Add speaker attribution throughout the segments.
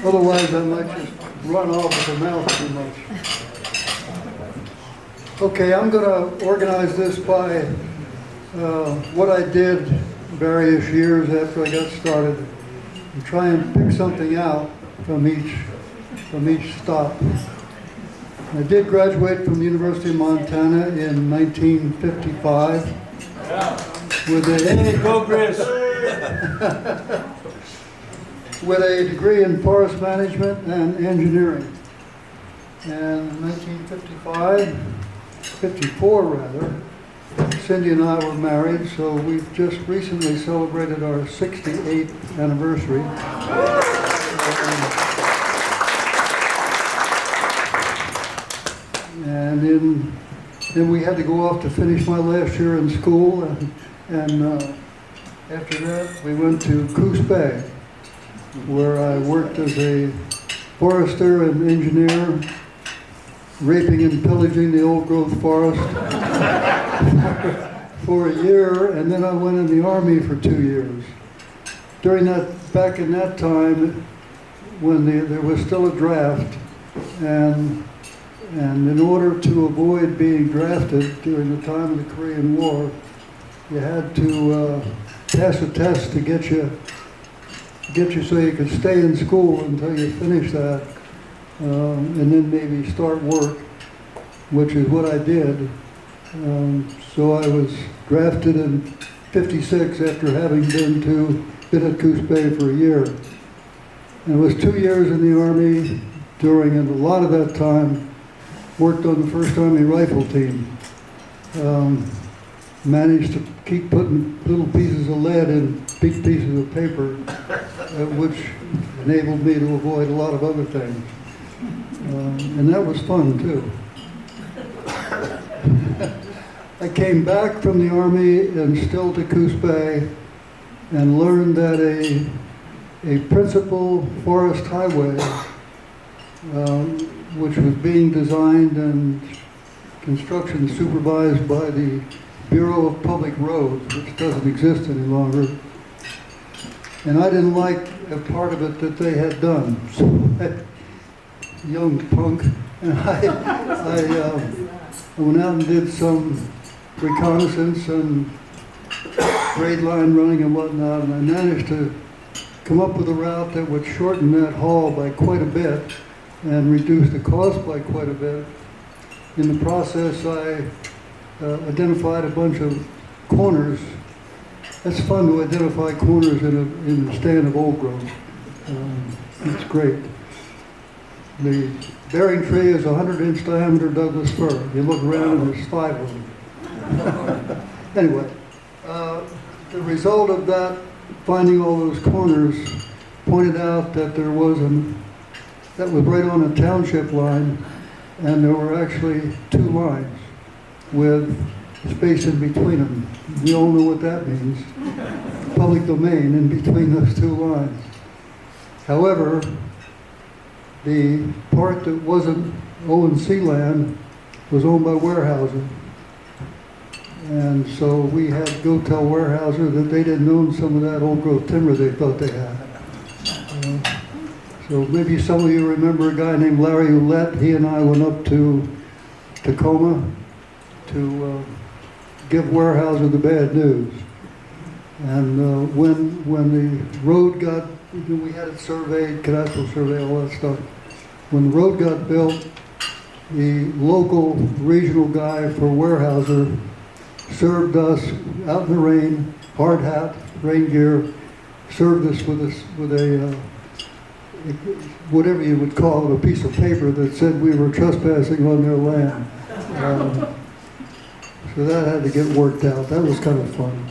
Speaker 1: Otherwise, I might just run off with the mouth too much. Okay, I'm going to organize this by what I did various years after I got started, and try and pick something out from each stop. I did graduate from the University of Montana in 1955 with with a degree in forest management and engineering. And in 54 rather, Cindy and I were married, so we've just recently celebrated our 68th anniversary. And then we had to go off to finish my last year in school, and after that we went to Coos Bay, where I worked as a forester and engineer, raping and pillaging the old growth forest for a year, and then I went in the Army for 2 years. Back in that time, when there was still a draft, and in order to avoid being drafted during the time of the Korean War, you had to pass a test to get you so you could stay in school until you finished that, and then maybe start work, which is what I did. So I was drafted in '56 after having been at Coos Bay for a year. And it was 2 years in the Army, and a lot of that time worked on the 1st Army Rifle Team. Managed to keep putting little pieces of lead in big pieces of paper, which enabled me to avoid a lot of other things. And that was fun too. I came back from the Army and still to Coos Bay and learned that a principal forest highway, which was being designed and construction supervised by the Bureau of Public Roads, which doesn't exist any longer. And I didn't like a part of it that they had done. So young punk, and I went out and did some reconnaissance and grade line running and whatnot, and I managed to come up with a route that would shorten that haul by quite a bit and reduce the cost by quite a bit. In the process, I identified a bunch of corners. It's fun to identify corners in a stand of old growth. It's great. The bearing tree is a 100-inch diameter Douglas fir. You look around and there's 5 of them. Anyway, the result of that, finding all those corners, pointed out that that was right on a township line, and there were actually 2 lines with space in between them. We all know what that means. Public domain in between those 2 lines. However, the part that wasn't O&C land was owned by Weyerhaeuser. And so we had to go tell Weyerhaeuser that they didn't own some of that old growth timber they thought they had. So maybe some of you remember a guy named Larry Ouellette. He and I went up to Tacoma to give Weyerhaeuser the bad news. And when the road we had it surveyed, cadastral survey, all that stuff. When the road got built, the local regional guy for Weyerhaeuser served us out in the rain, hard hat, rain gear, served us with a whatever you would call it, a piece of paper that said we were trespassing on their land. So that had to get worked out. That was kind of fun.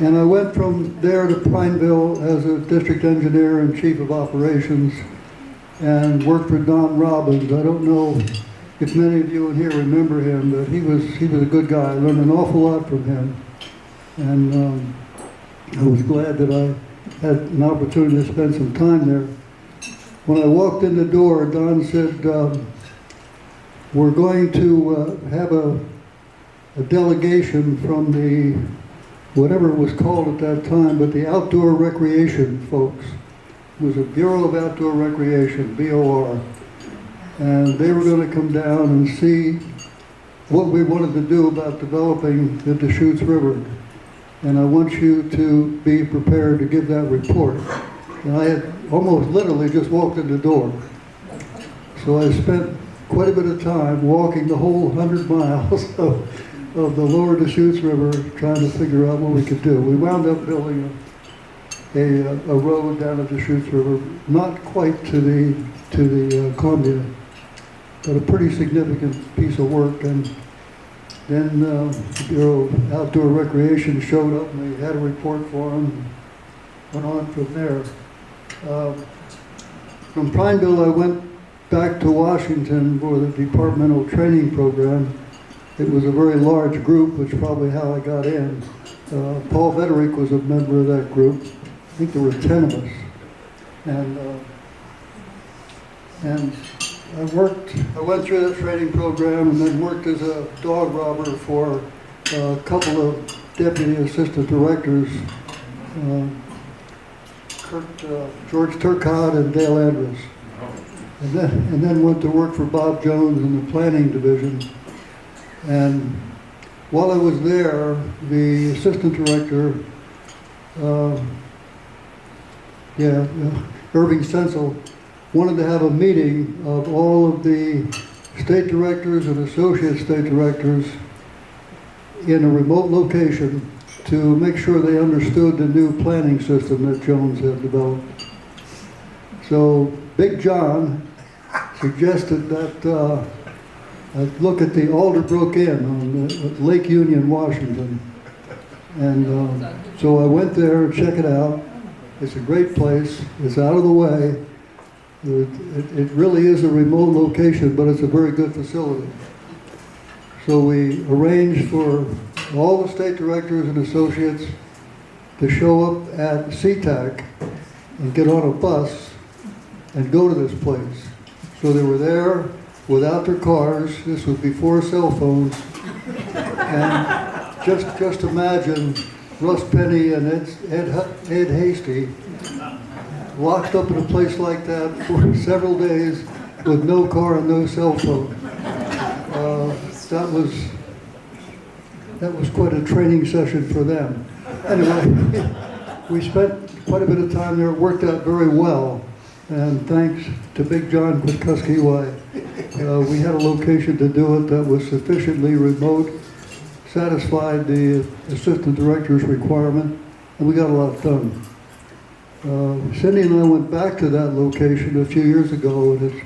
Speaker 1: And I went from there to Prineville as a district engineer and chief of operations and worked for Don Robbins. I don't know if many of you in here remember him, but he was a good guy. I learned an awful lot from him. And I was glad that I had an opportunity to spend some time there. When I walked in the door, Don said, we're going to have a delegation from the whatever it was called at that time, but the outdoor recreation folks. It was a Bureau of Outdoor Recreation, BOR. And they were going to come down and see what we wanted to do about developing the Deschutes River. And I want you to be prepared to give that report. And I had almost literally just walked in the door. So I spent quite a bit of time walking the whole 100 miles of the lower Deschutes River trying to figure out what we could do. We wound up building a road down the Deschutes River, not quite to the Columbia, but a pretty significant piece of work. And then the Bureau of Outdoor Recreation showed up and they had a report for them and went on from there. From Prineville, I went back to Washington for the Departmental Training Program. It was a very large group, which is probably how I got in. Paul Vetterick was a member of that group. I think there were 10 of us. And I went through the training program and then worked as a dog robber for a couple of deputy assistant directors, George Turcotte and Dale Andrews. And then went to work for Bob Jones in the planning division. And while I was there, the assistant director, Irving Sensel, wanted to have a meeting of all of the state directors and associate state directors in a remote location to make sure they understood the new planning system that Jones had developed. So Big John suggested that I look at the Alderbrook Inn on Lake Union, Washington. And so I went there and checked it out. It's a great place. It's out of the way. It really is a remote location, but it's a very good facility. So we arranged for all the state directors and associates to show up at SeaTac and get on a bus and go to this place. So they were there without their cars. This was before cell phones. And just imagine Russ Penny and Ed Hasty locked up in a place like that for several days with no car and no cell phone. That was quite a training session for them. Anyway, we spent quite a bit of time there. It worked out very well. And thanks to Big John Kwiatkowski, we had a location to do it that was sufficiently remote, satisfied the assistant director's requirement, and we got a lot done. Cindy and I went back to that location a few years ago, and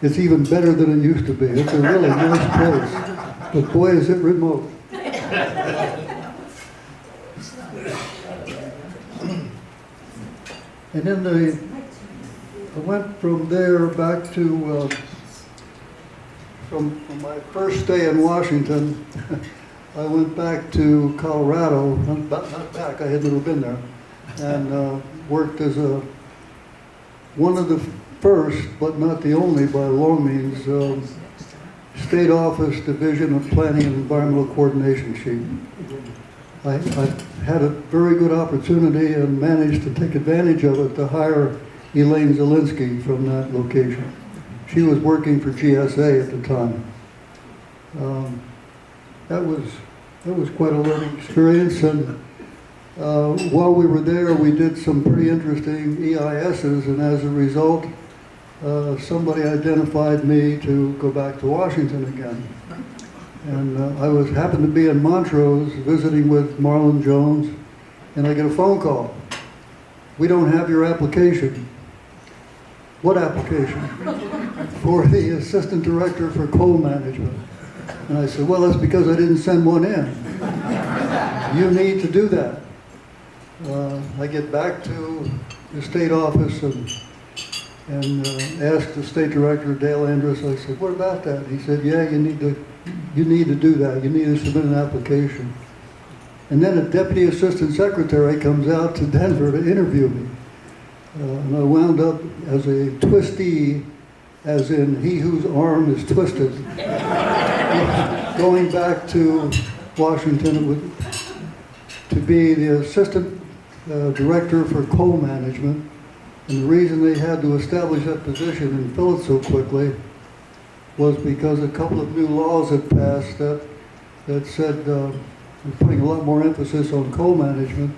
Speaker 1: it's even better than it used to be. It's a really nice place, but boy, is it remote. And then I went from there back to, from my first stay in Washington, I went back to Colorado, not back, I had never been there, and worked as one of the first, but not the only by long means, State Office Division of Planning and Environmental Coordination chief. I had a very good opportunity and managed to take advantage of it to hire Elaine Zielinski from that location. She was working for GSA at the time. That was quite a learning experience, and while we were there, we did some pretty interesting EISs, and as a result, somebody identified me to go back to Washington again. And I happened to be in Montrose visiting with Marlon Jones, and I get a phone call. We don't have your application. What application? For the assistant director for coal management. And I said, well, that's because I didn't send one in. You need to do that. I get back to the state office and asked the state director, Dale Andrews, I said, what about that? He said, yeah, you need to do that. You need to submit an application. And then a deputy assistant secretary comes out to Denver to interview me. And I wound up as a twistee, as in he whose arm is twisted, going back to Washington to be the assistant director for coal management. And the reason they had to establish that position and fill it so quickly was because a couple of new laws had passed that said putting a lot more emphasis on coal management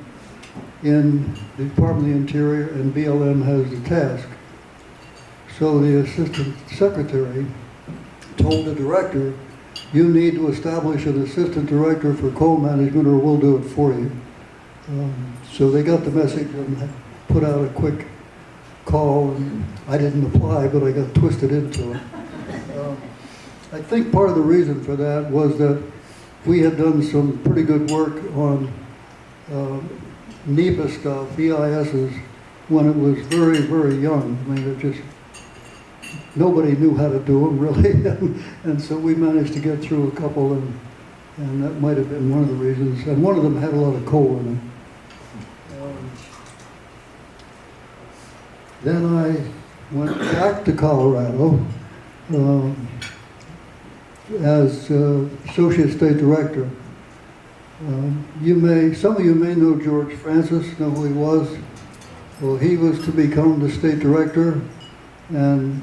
Speaker 1: in the Department of the Interior, and BLM has the task. So the assistant secretary told the director, you need to establish an assistant director for coal management or we'll do it for you. So they got the message and put out a quick call, and I didn't apply, but I got twisted into it. I think part of the reason for that was that we had done some pretty good work on NEPA stuff, EISs, when it was very, very young. I mean, it just, nobody knew how to do them really, and so we managed to get through a couple, and that might have been one of the reasons. And one of them had a lot of coal in it. Then I went back to Colorado as Associate State Director. Some of you may know George Francis, know who he was. Well, he was to become the State Director, and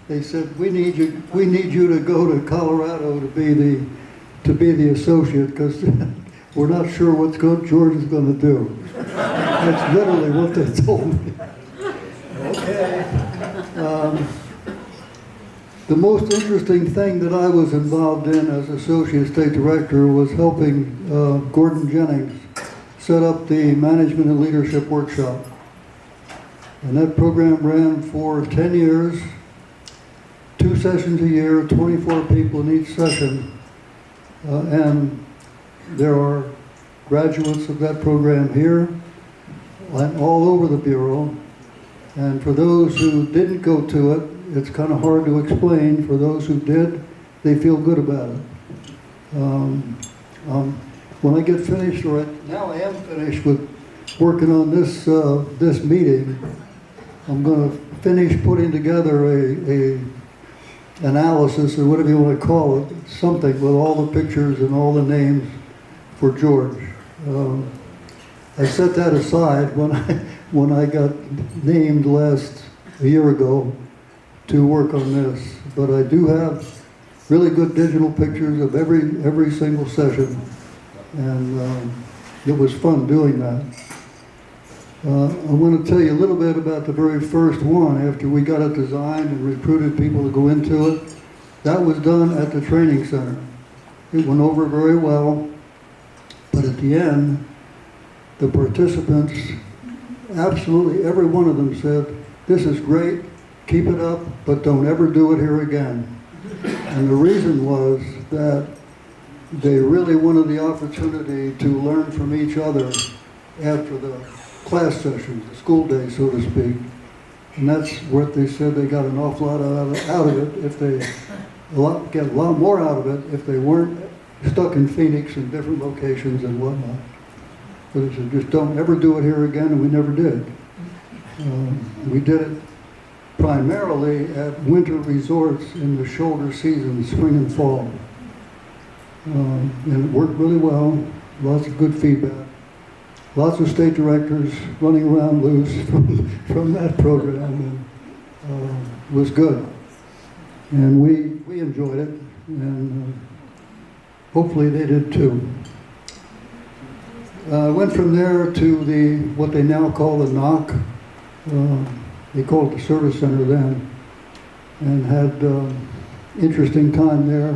Speaker 1: they said, we need you to go to Colorado to be the associate, because we're not sure what George is going to do. That's literally what they told me. Okay. The most interesting thing that I was involved in as Associate State Director was helping Gordon Jennings set up the Management and Leadership Workshop. And that program ran for 10 years, 2 sessions a year, 24 people in each session. And there are graduates of that program here and all over the Bureau. And for those who didn't go to it, it's kind of hard to explain. For those who did, they feel good about it. When I get finished, or now I am finished with working on this meeting, I'm going to finish putting together a analysis, or whatever you want to call it, something with all the pictures and all the names for George. I set that aside when I got named a year ago to work on this, but I do have really good digital pictures of every single session, and it was fun doing that. I want to tell you a little bit about the very first one. After we got it designed and recruited people to go into it, that was done at the training center. It went over very well, but at the end, the participants, absolutely every one of them said, this is great, keep it up, but don't ever do it here again. And the reason was that they really wanted the opportunity to learn from each other after the class sessions, the school day, so to speak. And that's what they said they got an awful lot out of it, if they get a lot more out of it if they weren't stuck in Phoenix and different locations and whatnot. But they said, just don't ever do it here again, and we never did. We did it primarily at winter resorts in the shoulder season, spring and fall. And it worked really well, lots of good feedback. Lots of state directors running around loose from that program, and it was good. And we enjoyed it, and hopefully they did too. I went from there to what they now call the NOC. They called it the Service Center then, and had interesting time there.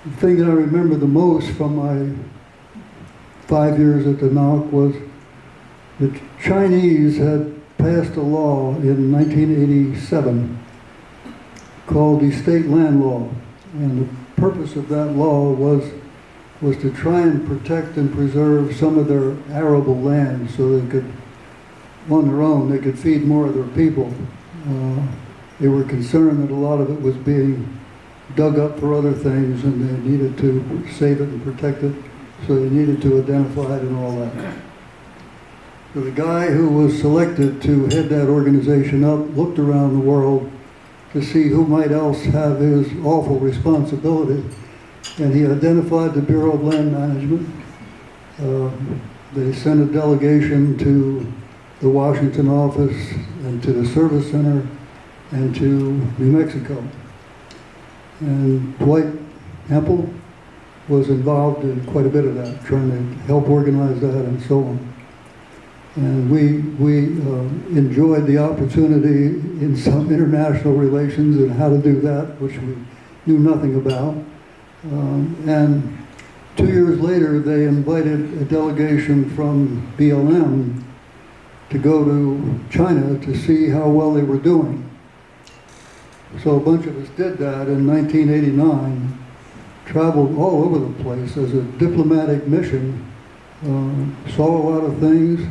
Speaker 1: The thing that I remember the most from my 5 years at the NOC was the Chinese had passed a law in 1987 called the State Land Law, and the purpose of that law was to try and protect and preserve some of their arable land so they could, on their own, they could feed more of their people. They were concerned that a lot of it was being dug up for other things, and they needed to save it and protect it, so they needed to identify it and all that. So the guy who was selected to head that organization up looked around the world to see who might else have his awful responsibility, and he identified the Bureau of Land Management. They sent a delegation to the Washington office and to the Service Center and to New Mexico. And Dwight Hempel was involved in quite a bit of that, trying to help organize that and so on. And we enjoyed the opportunity in some international relations and how to do that, which we knew nothing about. And 2 years later, they invited a delegation from BLM to go to China to see how well they were doing. So a bunch of us did that in 1989, traveled all over the place as a diplomatic mission, saw a lot of things,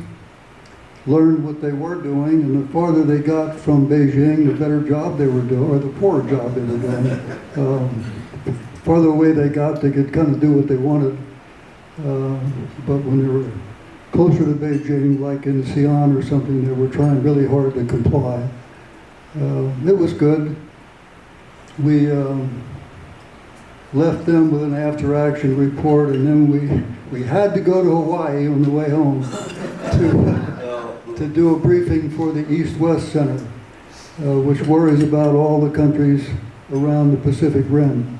Speaker 1: learned what they were doing, and the farther they got from Beijing, the better job they were doing, or the poorer job they were doing. The farther away they got, they could kind of do what they wanted. But when they were closer to Beijing, like in Xi'an or something, they were trying really hard to comply. It was good. We left them with an after-action report, and then we had to go to Hawaii on the way home to do a briefing for the East-West Center, which worries about all the countries around the Pacific Rim.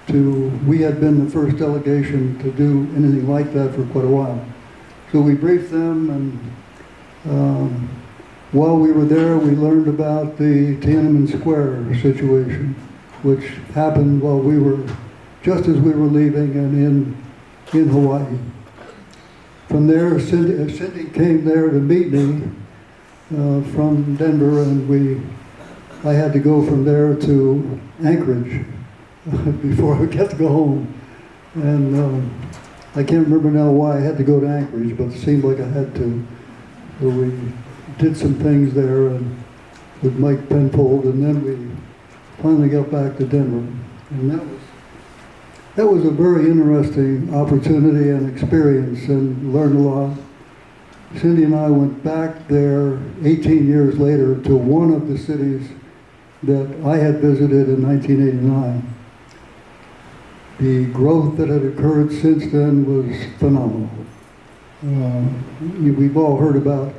Speaker 1: We had been the first delegation to do anything like that for quite a while. So we briefed them, and while we were there, we learned about the Tiananmen Square situation, which happened while we were, just as we were leaving and in Hawaii. From there, Cindy came there to meet me from Denver, and I had to go from there to Anchorage before I got to go home. And I can't remember now why I had to go to Anchorage, but it seemed like I had to. So we did some things there and with Mike Penfold, and then we finally got back to Denver. And that was a very interesting opportunity and experience, and learned a lot. Cindy and I went back there 18 years later to one of the cities that I had visited in 1989. The growth that had occurred since then was phenomenal. We've all heard about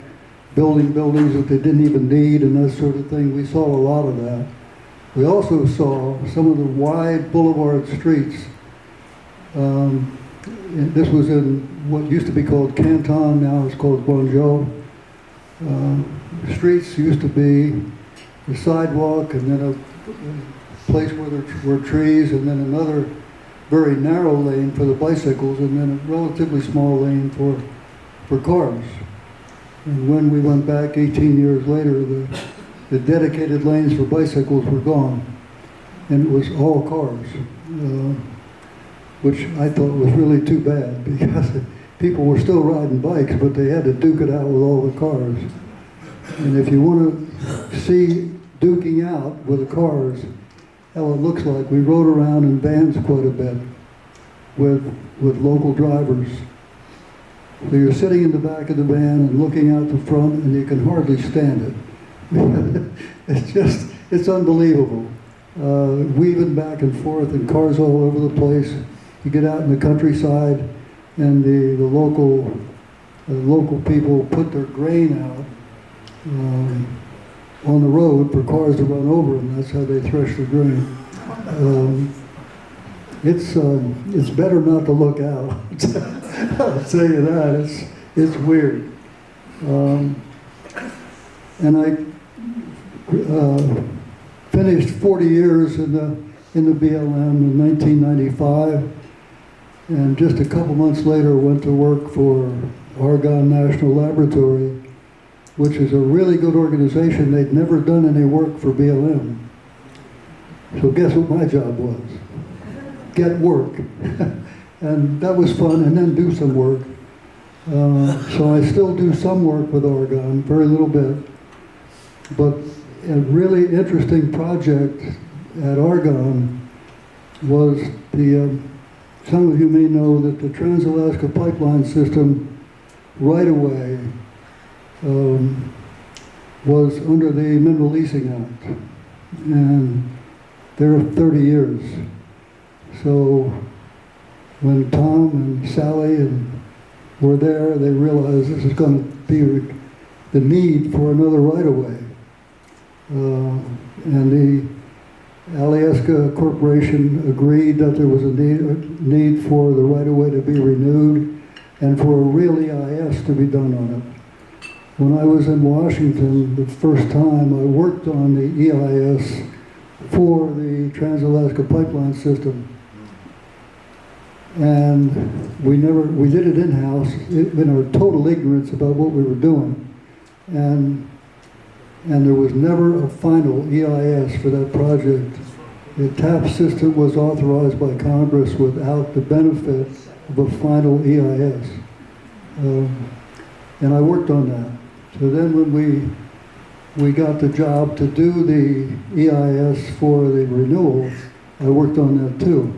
Speaker 1: building buildings that they didn't even need and that sort of thing. We saw a lot of that. We also saw some of the wide boulevard streets. This was in what used to be called Canton, now it's called Guangzhou. Streets used to be a sidewalk, and then a place where there were trees, and then another very narrow lane for the bicycles, and then a relatively small lane for cars. And when we went back 18 years later, the dedicated lanes for bicycles were gone, and it was all cars, which I thought was really too bad, because people were still riding bikes, but they had to duke it out with all the cars. And if you want to see duking out with the cars, how it looks like, we rode around in vans quite a bit with local drivers. So you're sitting in the back of the van and looking out the front, and you can hardly stand it. It's unbelievable. Weaving back and forth, and cars all over the place. You get out in the countryside, and the local people put their grain out on the road for cars to run over, and that's how they thresh the grain. It's better not to look out. I'll tell you that. It's weird. And I finished 40 years in the BLM in 1995, and just a couple months later went to work for Argonne National Laboratory, which is a really good organization. They'd never done any work for BLM. So guess what my job was? Get work. And that was fun, and then do some work. So I still do some work with Argonne, very little bit. But a really interesting project at Argonne was some of you may know that the Trans-Alaska Pipeline System right away was under the Mineral Leasing Act, and there 30 years. So when Tom and Sally were there, they realized this is going to be the need for another right-of-way. And the Alyeska Corporation agreed that there was a need for the right-of-way to be renewed and for a real EIS to be done on it. When I was in Washington the first time, I worked on the EIS for the Trans-Alaska Pipeline System. And we did it in-house in our total ignorance about what we were doing. And there was never a final EIS for that project. The TAP system was authorized by Congress without the benefit of a final EIS. And I worked on that. So then when we got the job to do the EIS for the renewal, I worked on that too.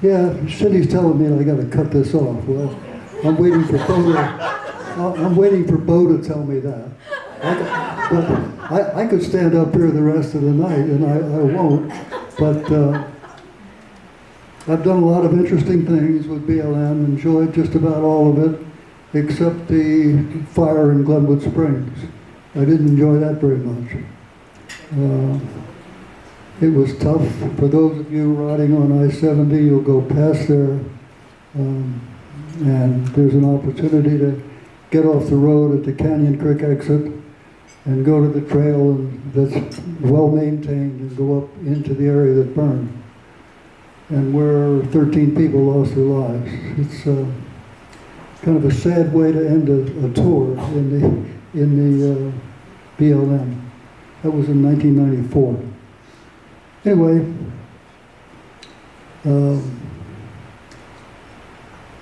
Speaker 1: Yeah, the city's telling me I got to cut this off. Well, I'm waiting for Bo to tell me that. I could stand up here the rest of the night, and I won't. But I've done a lot of interesting things with BLM, enjoyed just about all of it, except the fire in Glenwood Springs. I didn't enjoy that very much. It was tough. For those of you riding on I-70, you'll go past there, and there's an opportunity to get off the road at the Canyon Creek exit and go to the trail that's well maintained and go up into the area that burned, and where 13 people lost their lives. It's kind of a sad way to end a tour in the BLM. That was in 1994. Anyway,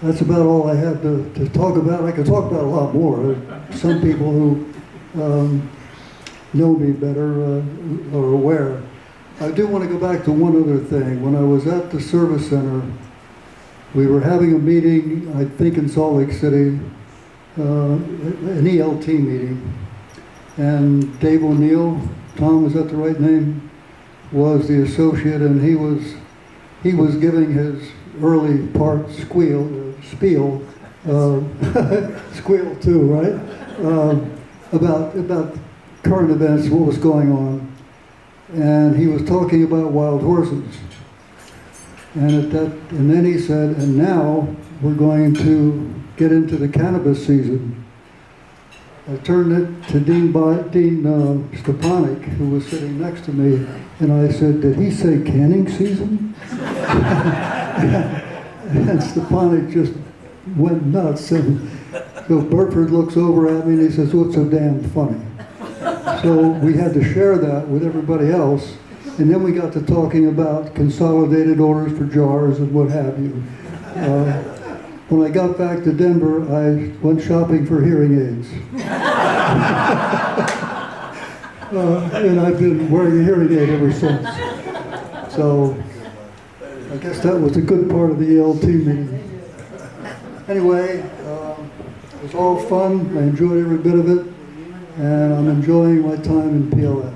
Speaker 1: that's about all I have to talk about. I could talk about a lot more. Some people who know me better are aware. I do want to go back to one other thing. When I was at the service center, we were having a meeting, I think in Salt Lake City, an ELT meeting. And Dave O'Neill, Tom, is that the right name? Was the associate, and he was giving his early part spiel, squeal too, right? About current events, what was going on, and he was talking about wild horses, and then he said, and now we're going to get into the cannabis season. I turned it to Dean Stepanek, who was sitting next to me, and I said, did he say canning season? And Stepanek just went nuts, and so Burford looks over at me and he says, what's so damn funny? So we had to share that with everybody else, and then we got to talking about consolidated orders for jars and what have you. When I got back to Denver, I went shopping for hearing aids. And I've been wearing a hearing aid ever since. So I guess that was a good part of the ELT meeting. Anyway, it was all fun. I enjoyed every bit of it. And I'm enjoying my time in PLF.